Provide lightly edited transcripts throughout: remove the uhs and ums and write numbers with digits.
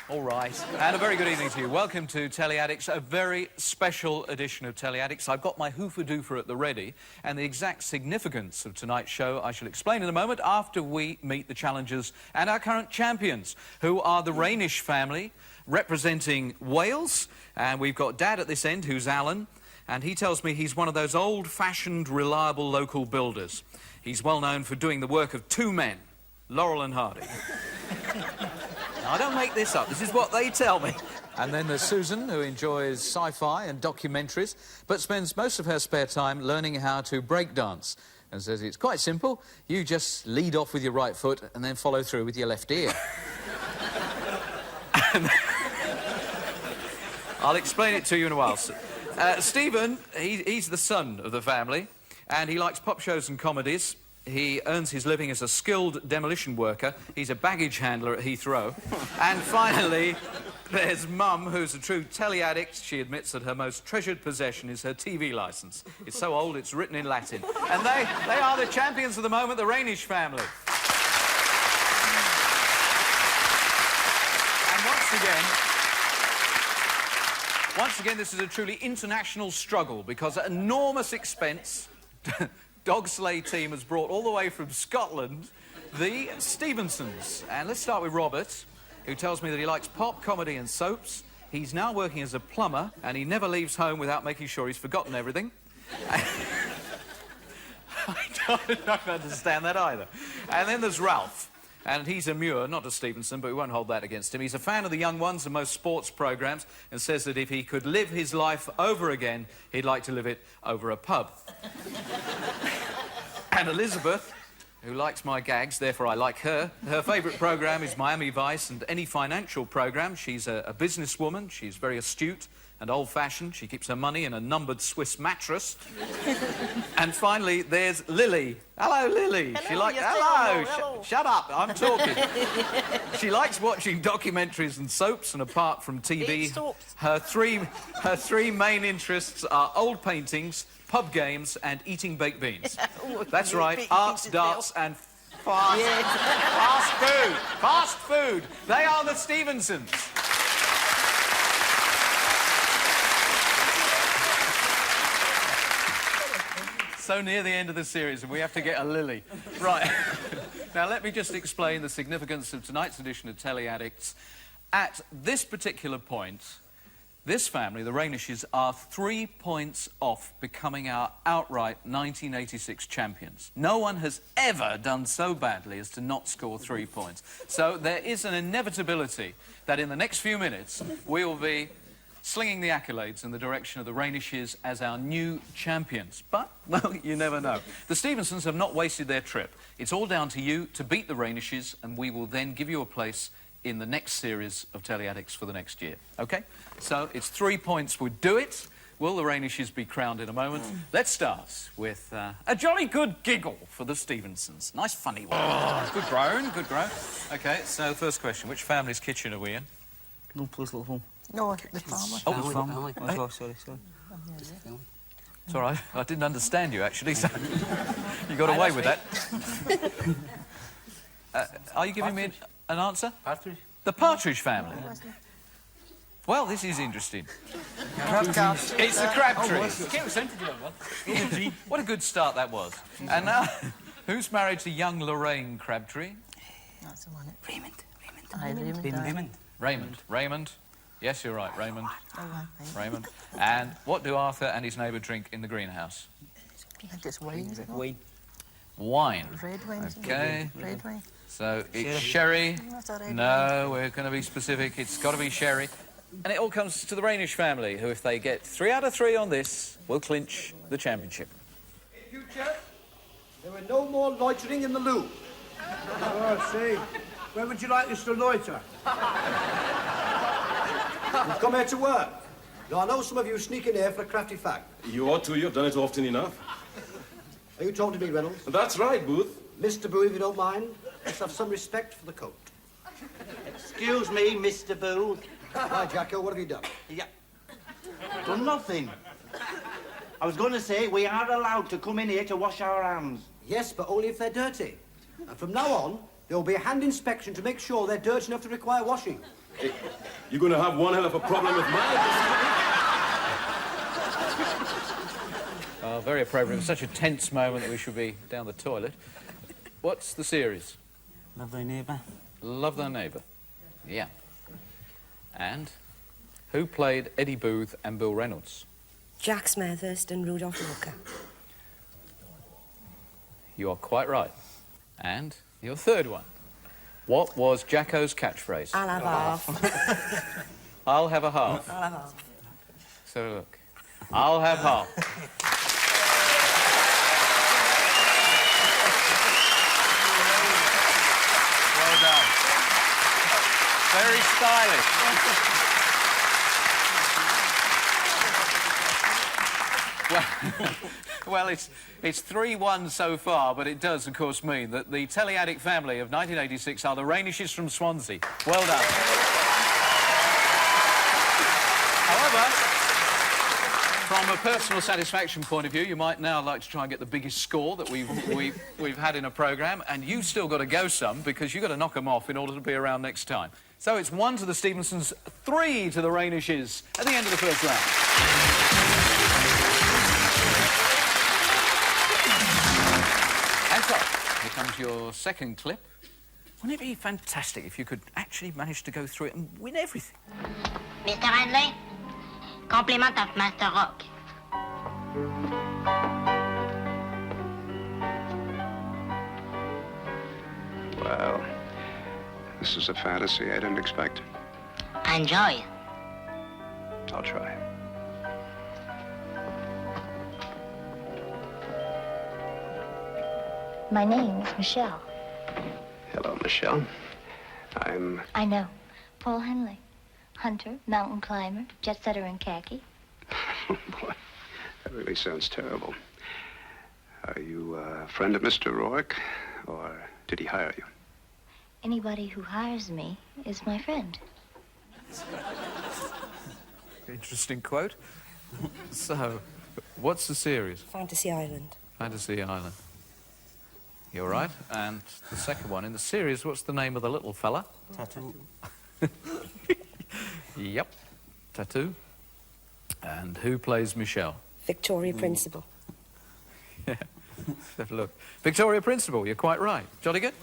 All right. And a very good evening to you. Welcome to Telly Addicts, a very special edition of Telly Addicts. I've got my hoofer-doofer at the ready, and the exact significance of tonight's show I shall explain in a moment after we meet the challengers and our current champions, who are the Rainish family, representing Wales. And we've got Dad at this end, who's Alan, and he tells me he's one of those old-fashioned, reliable local builders. He's well known for doing the work of two men, Laurel and Hardy. I don't make this up. This is what they tell me. And then there's Susan, who enjoys sci-fi and documentaries, but spends most of her spare time learning how to break dance. And says it's quite simple. You just lead off with your right foot and then follow through with your left ear. I'll explain it to you in a while. Stephen, he's the son of the family, and he likes pop shows and comedies. He earns his living as a skilled demolition worker. He's a baggage handler at Heathrow. And finally, there's Mum, who's a true telly addict. She admits that her most treasured possession is her TV licence. It's so old, it's written in Latin. And they are the champions of the moment, the Rainish family. And once again, this is a truly international struggle, because at enormous expense, Dog Sleigh team has brought all the way from Scotland the Stevensons. And let's start with Robert, who tells me that he likes pop, comedy and soaps. He's now working as a plumber, and he never leaves home without making sure he's forgotten everything. I don't understand that either. And then there's Ralph. And he's a Muir, not a Stevenson, but we won't hold that against him. He's a fan of the young ones and most sports programmes, and says that if he could live his life over again, he'd like to live it over a pub. And Elizabeth, who likes my gags, therefore I like her. Her favourite programme is Miami Vice and any financial programme. She's a businesswoman. She's very astute and old-fashioned. She keeps her money in a numbered Swiss mattress. And finally, there's Lily. Hello, Lily. Hello, she likes... Hello. Shut up. I'm talking. She likes watching documentaries and soaps, and apart from TV, her three main interests are old paintings, pub games, and eating baked beans. That's right. Arts, darts, and fast food. Fast food. They are the Stevensons. So near the end of the series, and we have to get a Lily. Right. Now, let me just explain the significance of tonight's edition of Telly Addicts. At this particular point, this family, the Rainishes, are 3 points off becoming our outright 1986 champions. No one has ever done so badly as to not score 3 points. So there is an inevitability that in the next few minutes, we will be slinging the accolades in the direction of the Rainishes as our new champions. But, well, you never know. The Stevensons have not wasted their trip. It's all down to you to beat the Rainishes, and we will then give you a place in the next series of Telly Addicts for the next year. OK? So it's 3 points would do it. Will the Rainishes be crowned in a moment? Let's start with a jolly good giggle for the Stevensons. Nice funny one. Oh, good groan, good groan. OK, so first question. Which family's kitchen are we in? No place like home. No, the farmer. Oh, the family. Oh, sorry. It's all right. I didn't understand you, actually, so you got away with that. Are you giving me an answer? Partridge. The Partridge family. Well, this is interesting. It's the Crabtrees. What a good start that was. And now, who's married to young Lorraine Crabtree? That's the one. Raymond. Yes, you're right, Raymond. Raymond. And what do Arthur and his neighbour drink in the greenhouse? I think it's wine, is it? Wine. Red wine. OK. Red wine. So it's sherry. No, we're going to be specific. It's got to be sherry. And it all comes to the Rainish family, who, if they get 3 out of 3 on this, will clinch the championship. In future, there were no more loitering in the loo. Oh, I see. Where would you like us to loiter? You've come here to work. Now, I know some of you sneak in here for a crafty fact. You ought to. You've done it often enough. Are you talking to me, Reynolds? That's right, Booth. Mr. Boo, if you don't mind, let's have some respect for the coat. Excuse me, Mr. Booth. Hi, Jacko, what have you done? Yeah. Done nothing. I was going to say, we are allowed to come in here to wash our hands. Yes, but only if they're dirty. And from now on, there will be a hand inspection to make sure they're dirty enough to require washing. Hey, you're going to have one hell of a problem with mine. Oh, very appropriate. Such a tense moment that we should be down the toilet. What's the series? Love thy neighbour. Love Thy Neighbour. Yeah. And who played Eddie Booth and Bill Reynolds? Jack Smethurst and Rudolph Walker. You are quite right. And your third one. What was Jacko's catchphrase? I'll have half. I'll have a half. I'll have half. So look, I'll have half. Well done. Very stylish. Well, it's 3-1 so far, but it does, of course, mean that the Telly Addict family of 1986 are the Rainishes from Swansea. Well done. However, from a personal satisfaction point of view, you might now like to try and get the biggest score that we've had in a programme, and you've still got to go some because you've got to knock them off in order to be around next time. So it's 1 to the Stevensons, 3 to the Rainishes at the end of the first round. And so, here comes your second clip. Wouldn't it be fantastic if you could actually manage to go through it and win everything? Mr. Handley, compliment of Master Rock. Well, this is a fantasy I didn't expect. Enjoy. I'll try. My name is Michelle. Hello, Michelle. I know. Paul Henley. Hunter, mountain climber, jet setter in khaki. Boy, that really sounds terrible. Are you a friend of Mr. Rourke, or did he hire you? Anybody who hires me is my friend. Interesting quote. So, what's the series? Fantasy Island. Fantasy Island. You're right. And the second one in the series, what's the name of the little fella? Tattoo. Yep. Tattoo. And who plays Michelle? Victoria Principal. Yeah. Have a look. Victoria Principal, you're quite right. Jolly good.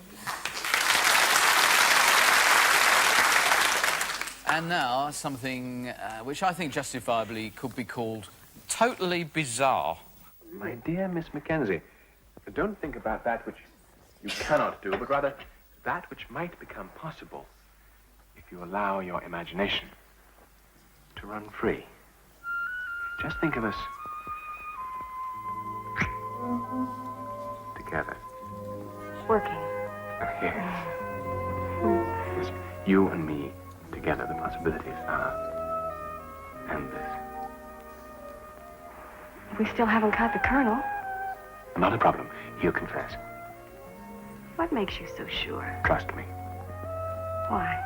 And now, something which I think justifiably could be called totally bizarre. My dear Miss Mackenzie, don't think about that which you cannot do, but rather that which might become possible if you allow your imagination to run free. Just think of us together. Working. Yes. Yes. You and me together, the possibilities are endless. We still haven't caught the Colonel. Not a problem. He'll confess. What makes you so sure? Trust me, Why?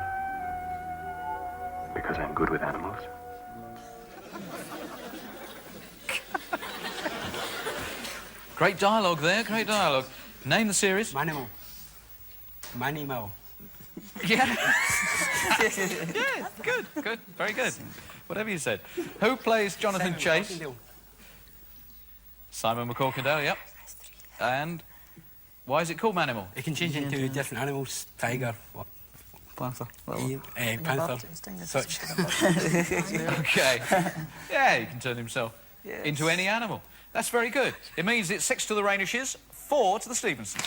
because I'm good with animals. Great dialogue there, great dialogue. Name the series. Manimal. Manimal. Yeah. Yeah, good, good, very good. Whatever you said. Who plays Jonathan Chase? Simon McCorkindale, yep. And why is it called Manimal? You can change into different animals. Tiger, what? Panther. Panther. Such. Okay. Yeah, he can turn himself into any animal. That's very good. It means it's 6 to the Rainishes, 4 to the Stevensons.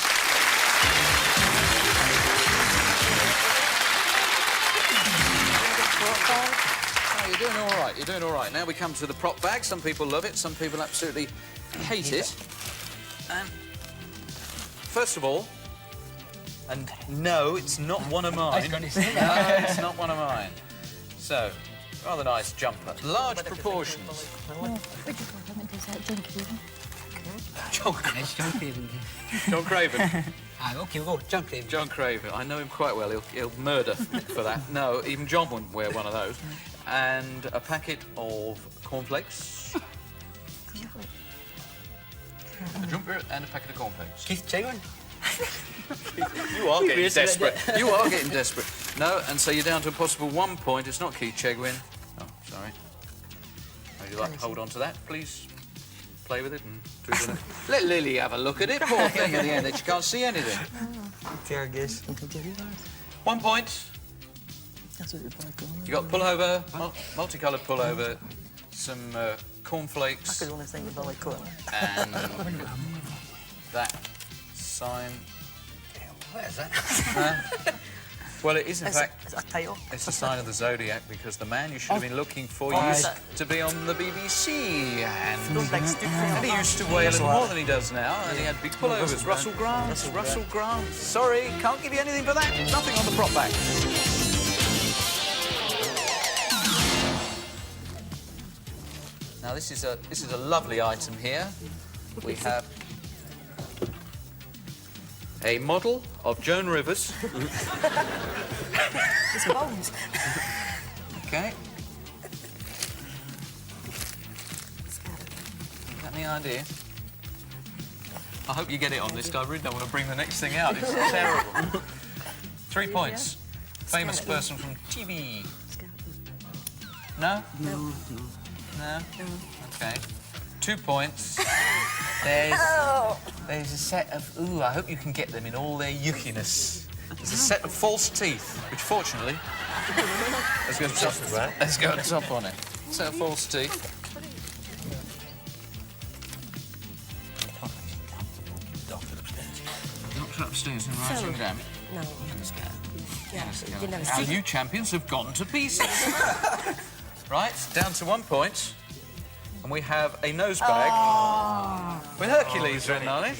Oh, you're doing all right, you're doing all right. Now we come to the prop bag. Some people love it, some people absolutely hate it. And first of all, and no, it's not one of mine. I was going to say No, it's not one of mine. So, Rather nice jumper. Large proportions. John Craven. John Craven. OK, we'll go. John Craven. John Craven. I know him quite well. He'll murder for that. No, even John wouldn't wear one of those. And a packet of cornflakes. A jumper and a packet of cornflakes. Keith Chegwin. You are getting desperate. You are getting desperate. No, and so you're down to a possible 1 point. It's not Keith Chegwin. Oh, sorry. Would you like to hold on to that, please? Play with it and twiddle it. Let Lily have a look at it. Poor thing at the end that she can't see anything. 1 point. You got pullover, multicoloured pullover, some cornflakes. And that sign. Where's that? Well, it is in fact. It's a tail. It's a sign of the zodiac because the man you should have been looking for used to be on the BBC and he used to weigh a little more than he does now and he had big pullovers. Russell Grant. Sorry, can't give you anything for that. Nothing on the prop back. Now this is a lovely item here. We have a model of Joan Rivers. It's bones. Okay. Got any idea? I hope you get it on this. I really don't want to bring the next thing out. It's terrible. 3 points. Famous person from TV. No? No. Okay. 2 points. There's a set of... Ooh, I hope you can get them in all their yuckiness. There's a set of false teeth, which fortunately... Let's go top on it. Set of false teeth. Doctor upstairs and writing down. No. Our new champions have gone to pieces. Right, down to 1 point. And we have a nose bag. With Hercules written on it.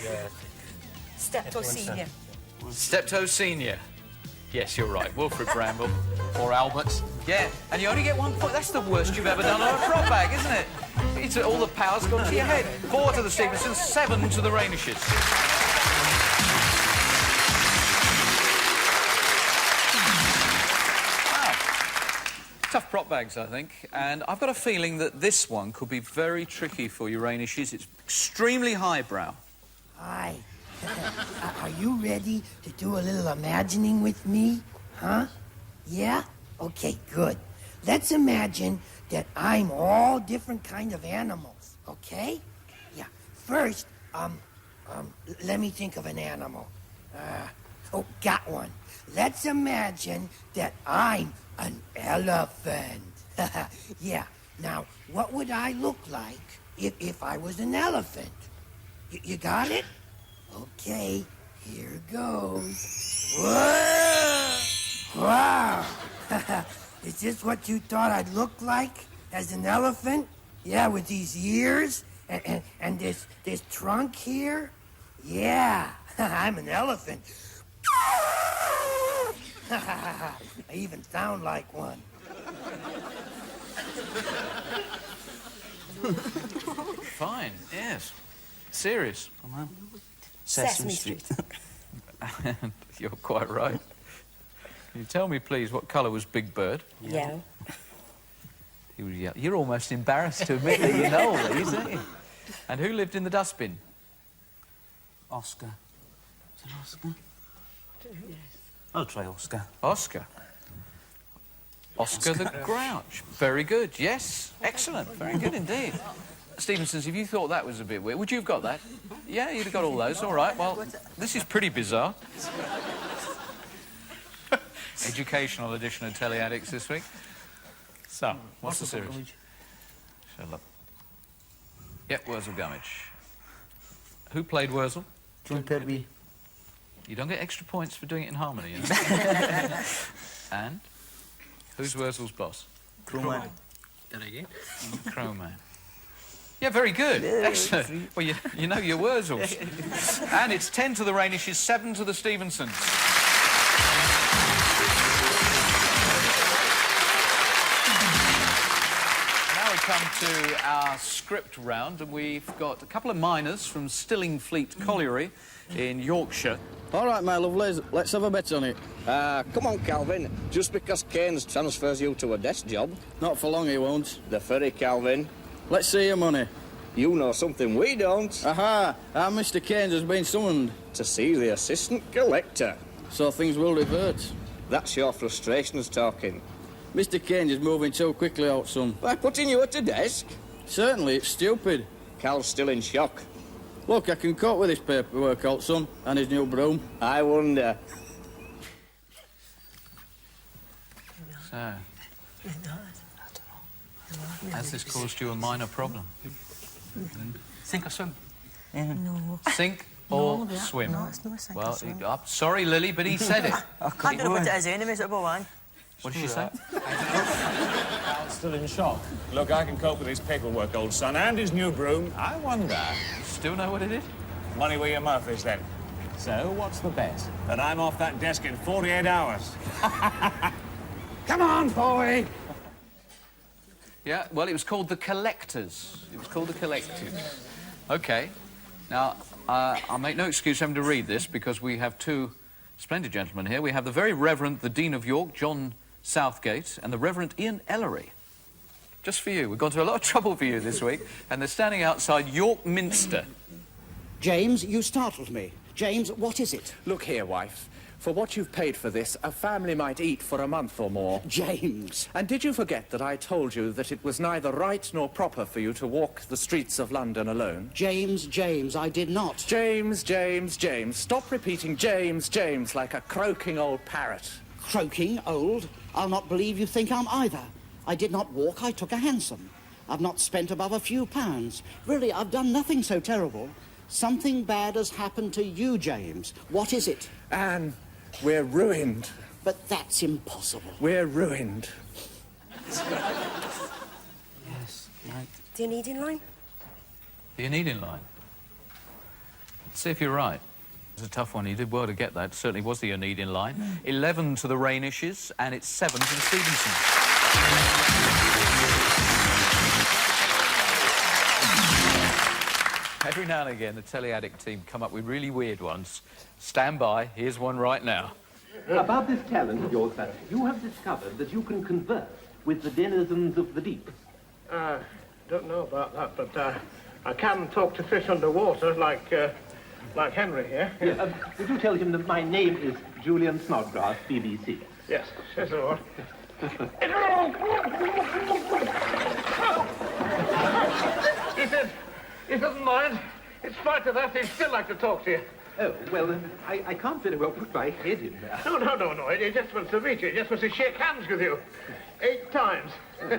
Stepto Senior. Stepto Senior. Yes, you're right. Wilfred Bramble. Or Albert. Yeah, and you only get 1 point. That's the worst you've ever done on a prop bag, isn't it? It's all the power's gone to your head. 4 to the Stevensons, 7 to the Rainishes. Tough prop bags, I think, and I've got a feeling that this one could be very tricky for you, Rainishes. It's extremely highbrow. Hi. Are you ready to do a little imagining with me? Huh? Yeah? Okay, good. Let's imagine that I'm all different kind of animals, okay? Yeah. First, let me think of an animal. Got one. Let's imagine that I'm an elephant. Yeah. Now, what would I look like if I was an elephant? You got it? Okay, here goes. Whoa! Wow! Is this what you thought I'd look like as an elephant? Yeah, with these ears and this trunk here? Yeah, I'm an elephant. I even sound like one. Fine, yes. Serious. Come on. Sesame Street. You're quite right. Can you tell me, please, what colour was Big Bird? Yeah. He was yellow. You're almost embarrassed to admit that you know all these, aren't you? And who lived in the dustbin? Oscar. Is it Oscar? I'll try Oscar. Oscar. Oscar the Grouch. Very good, yes. Excellent. Very good indeed. Stevensons, if you thought that was a bit weird, would you have got that? Yeah, you'd have got all those. All right, well, this is pretty bizarre. Educational edition of Telly Addicts this week. So, what's the series? Shut up. Yep, Wurzel Gummidge. Who played Wurzel? John Pertwee. You don't get extra points for doing it in harmony, you know? And? Who's Wurzel's boss? Crowman. Did I get? Crowman. Yeah, very good. Excellent. Well, you know your Wurzels. And it's 10 to the Rainishes, 7 to the Stevensons. come to our script round, and we've got a couple of miners from Stillingfleet Colliery in Yorkshire. All right, my lovelies, let's have a bet on it. Come on, Calvin. Just because Keynes transfers you to a desk job... Not for long, he won't. The ferry, Calvin. Let's see your money. You know something we don't. Aha! Our Mr. Keynes has been summoned. To see the assistant collector. So things will revert. That's your frustrations talking. Mr. Keynes is moving too quickly, old son. By putting you at a desk? Certainly, it's stupid. Cal's still in shock. Look, I can cope with this paperwork, old son, and his new broom. I wonder. So, has this caused you a minor problem? Sink or swim? No. Sink or No, swim? No, it's not sink or Well, swim. Sorry, Lily, but he said it. I'm going to put it as any miserable one. What did she say? Cal's still in shock. Look, I can cope with his paperwork, old son, and his new broom. I wonder. Still know what it is? Money where your mouth is, then. So, what's the bet? That I'm off that desk in 48 hours. Come on, boy! Yeah, well, it was called The Collectors. It was called The Collectors. OK. Now, I'll make no excuse having to read this, because we have two splendid gentlemen here. We have the Very Reverend the Dean of York, John Southgate, and the Reverend Ian Ellery. Just for you. We've gone to a lot of trouble for you this week, and they're standing outside York Minster. James, you startled me. James, what is it? Look here, wife. For what you've paid for this, a family might eat for a month or more. James! And did you forget that I told you that it was neither right nor proper for you to walk the streets of London alone? James, I did not. James. Stop repeating James like a croaking old parrot. Croaking old? I'll not believe you think I'm either. I did not walk, I took a hansom. I've not spent above a few pounds. Really, I've done nothing so terrible. Something bad has happened to you, James. What is it? Anne, we're ruined. But that's impossible. We're ruined. Yes, right. Do you need in line? Do you need in line? Let's see if you're right. It's a tough one. You did well to get that. Certainly was the need in line. 11 to the Rainishes, and it's 7 to the Stevensons. Every now and again, the Telly Addict team come up with really weird ones. Stand by. Here's one right now. About this talent of yours, sir, you have discovered that you can converse with the denizens of the deep. Don't know about that, but I can talk to fish underwater, like Henry here. Yeah, would you tell him that my name is Julian Snodgrass, BBC? Yes, yes, Lord. He doesn't mind. In spite of that, he'd still like to talk to you. Oh, well, I can't very well put my head in there. No. He just wants to meet you. He just wants to shake hands with you. 8 times. You're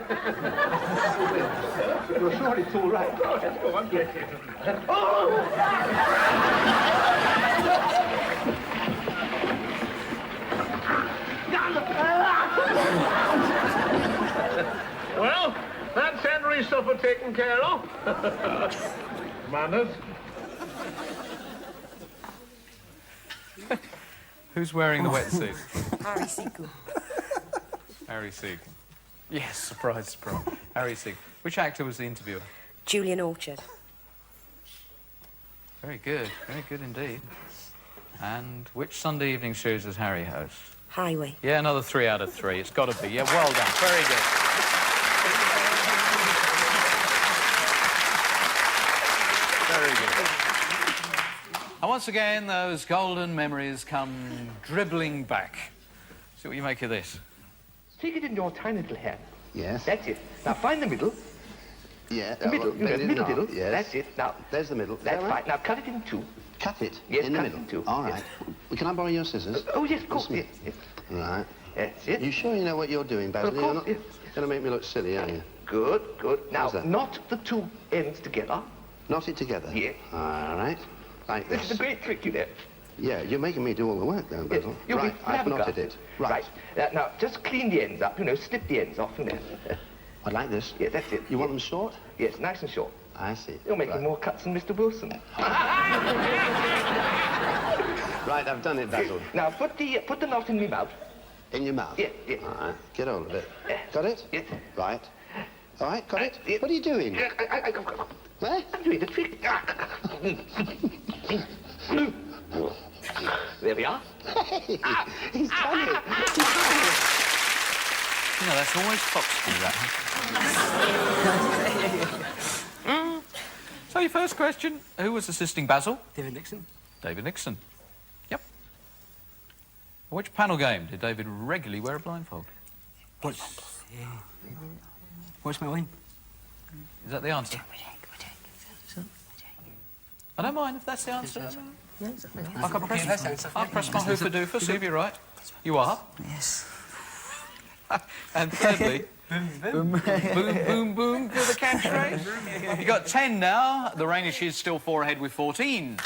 sure it's all right? Oh, let's go on. Yes. Well, that's Henry's supper taken care of. Manners. Who's wearing the wetsuit? Harry Seacombe. Harry Seacombe. Yes, surprise. Harry Seacombe. Which actor was the interviewer? Julian Orchard. Very good indeed. And which Sunday evening shows does Harry host? Highway. Yeah, another 3 out of 3. It's got to be. Yeah, well done. Very good. Very good. And once again, those golden memories come dribbling back. See what you make of this. Stick it in your tiny little hand. Yes. That's it. Now find the middle. Yeah. The middle. Middle. Yes. That's it. Now. There's the middle. That's fine. Now cut it in 2. Cut it? Yes, in the cut middle. it in 2. All right. Well, can I borrow your scissors? Oh, yes, of course. Yes. Right. That's it. You sure you know what you're doing, Basil? Of course, You're not yes. going to make me look silly, are you? Good. Now, How's that? knot the 2 ends together. Knot it together? Yeah. All right. Like This this. is a great trick, you know. Yeah, you're making me do all the work, though, Basil. Right, I've knotted it. Right. Now, just clean the ends up, snip the ends off, I like this. Yeah, that's it. You want them short? Yes, nice and short. I see. You're making more cuts than Mr. Wilson. Right, I've done it, Basil. Now, put the knot in my mouth. In your mouth? Yeah. All right, get hold of it. Got it? Yes. Right. All right, got it? What are you doing? Where? I'm doing the trick. There we are. Hey, he's done it. You know, that's always Fox do that. So your first question, who was assisting Basil? David Nixon. David Nixon. Yep. Which panel game did David regularly wear a blindfold? What's my line? Is that the answer? I don't mind if that's the answer. I'll press my hoofer-doofer, see if you're right. You are? Yes. And thirdly, boom, boom, boom, to the catchphrase. You've got 10 now. The Rainish is still 4 ahead with 14.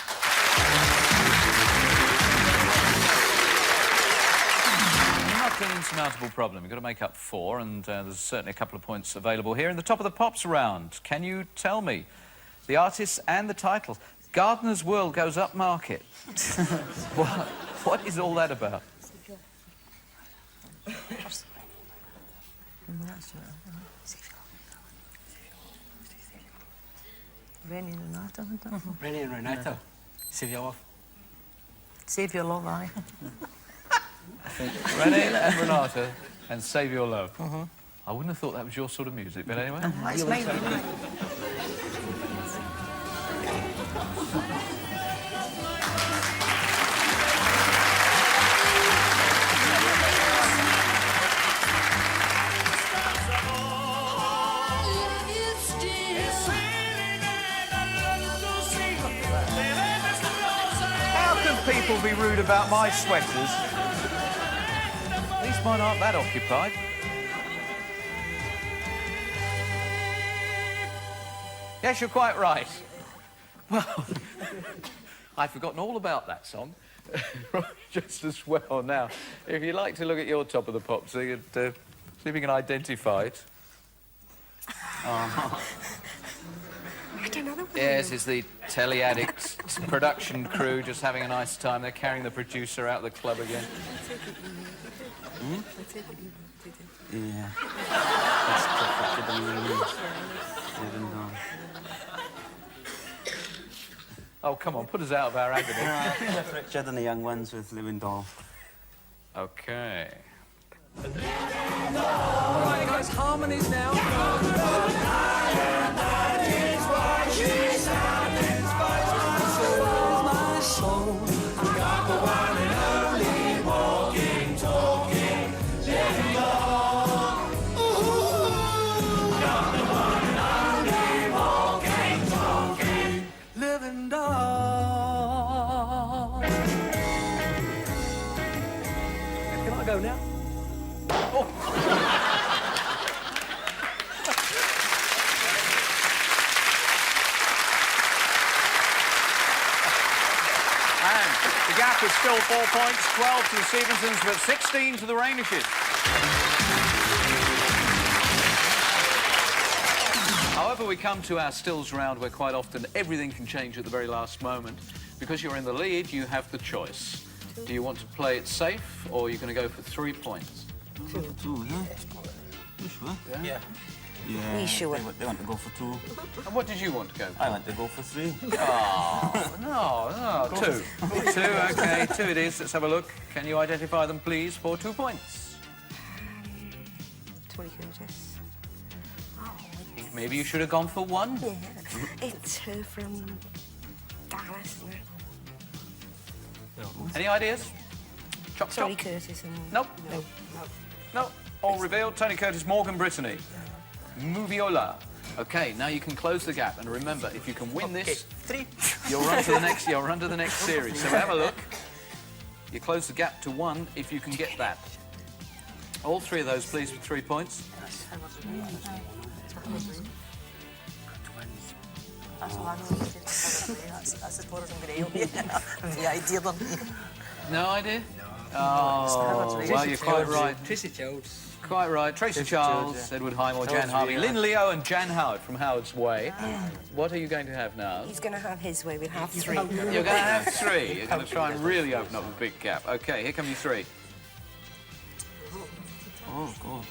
Not an insurmountable problem. You've got to make up 4, and there's certainly a couple of points available here. In the top of the Pops round, can you tell me the artists and the titles? Gardener's World goes up market. What is all that about? Rennie and Renata, isn't it? Rennie and Renata. Save your love. Save your love, aye. Rennie and Renata and Save Your Love. I wouldn't have thought that was your sort of music, but anyway. It's mine. People be rude about my sweaters. At least mine aren't that occupied. Yes, you're quite right. Well, I've forgotten all about that song. Just as well now. If you'd like to look at your top of the pops, so you could see if you can identify it. I don't know. Yes, it's the Telly Addicts production crew just having a nice time. They're carrying the producer out of the club again. Yeah. That's perfect. Oh, come on, put us out of our agony. Richard and the Young Ones with Lewandowski. Okay. All right, guys, harmonies now. Can I go now? And the gap is still 4 points, 12 to the Stevensons, but 16 to the Rainishes. However, we come to our stills round where quite often everything can change at the very last moment. Because you're in the lead, you have the choice. Do you want to play it safe, or are you going to go for 3 points? 2, yeah. You sure? Yeah. Yeah. We sure? They want to go for 2. And what did you want to go for? I want to go for 3. Oh, no, 2. 2, OK, 2 it is. Let's have a look. Can you identify them, please, for 2 points? Tony Curtis. Maybe you should have gone for 1. Yeah. It's her from Dallas, isn't it? Any ideas? Chop, Tony chop. Curtis and... Nope. No. All revealed. Tony Curtis, Morgan Brittany. Moviola. OK, now you can close the gap. And remember, if you can win this, 3. you'll run to the next. You'll run to the next series. So have a look. You close the gap to 1 if you can get that. All 3 of those, please, for 3 points. That's as far as I'm going to help you. The idea, don't you? No idea? Oh, well, you're quite right. Tracy Childs. Quite right. Tracy Charles, Edward Highmore, Jan Harvey, Lynn Leo and Jan Howard from Howard's Way. What are you going to have now? He's going to have his way. We'll have 3. You're going to have 3. You're going to try and really open up a big gap. OK, here come your 3. Oh, God.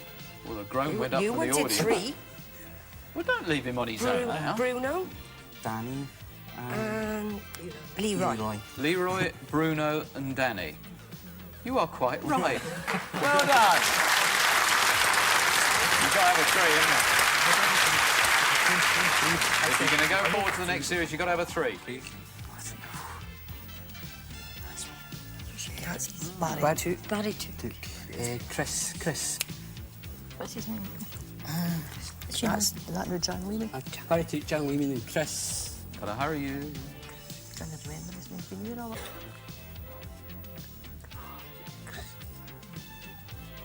Well, the groan went up You from the wanted audience. 3. Well, don't leave him on his own now. Bruno. Danny. And Leroy. Leroy, Bruno and Danny. You are quite right. Well done. You've got to have a 3, haven't you? If you're going to go forward to the next series, you've got to have a 3. Barry too. Chris. What's his name? That's no John Weemy. Barry took John Weeman and Chris. Gotta hurry you. Trying to remember his name. Can you know?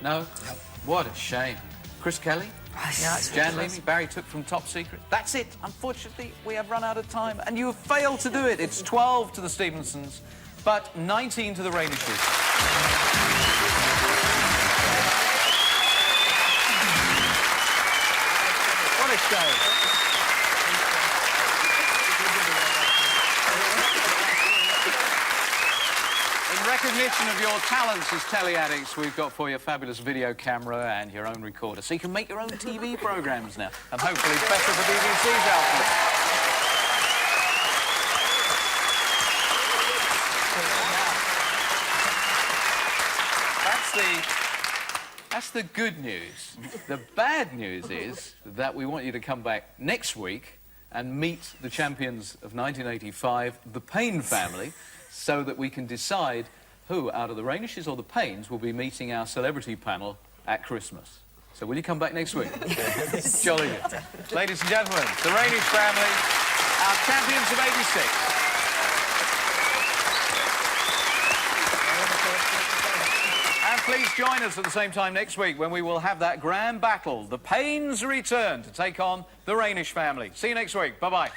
No? What a shame. Chris Kelly? Jan Leamy, Barry took from Top Secret. That's it. Unfortunately, we have run out of time, and you have failed to do it. It's 12 to the Stevensons, but 19 to the Rainishes. What a shame. In recognition of your talents as Telly Addicts, we've got for you a fabulous video camera and your own recorder, so you can make your own TV programmes now, and hopefully better the BBC's output. That's the good news. The bad news is that we want you to come back next week and meet the champions of 1985, the Payne family, so that we can decide who, out of the Rainishes or the Paynes, will be meeting our celebrity panel at Christmas. So will you come back next week? Jolly good. Ladies and gentlemen, the Rainish family, our champions of '86. And please join us at the same time next week when we will have that grand battle. The Paynes return to take on the Rainish family. See you next week. Bye-bye.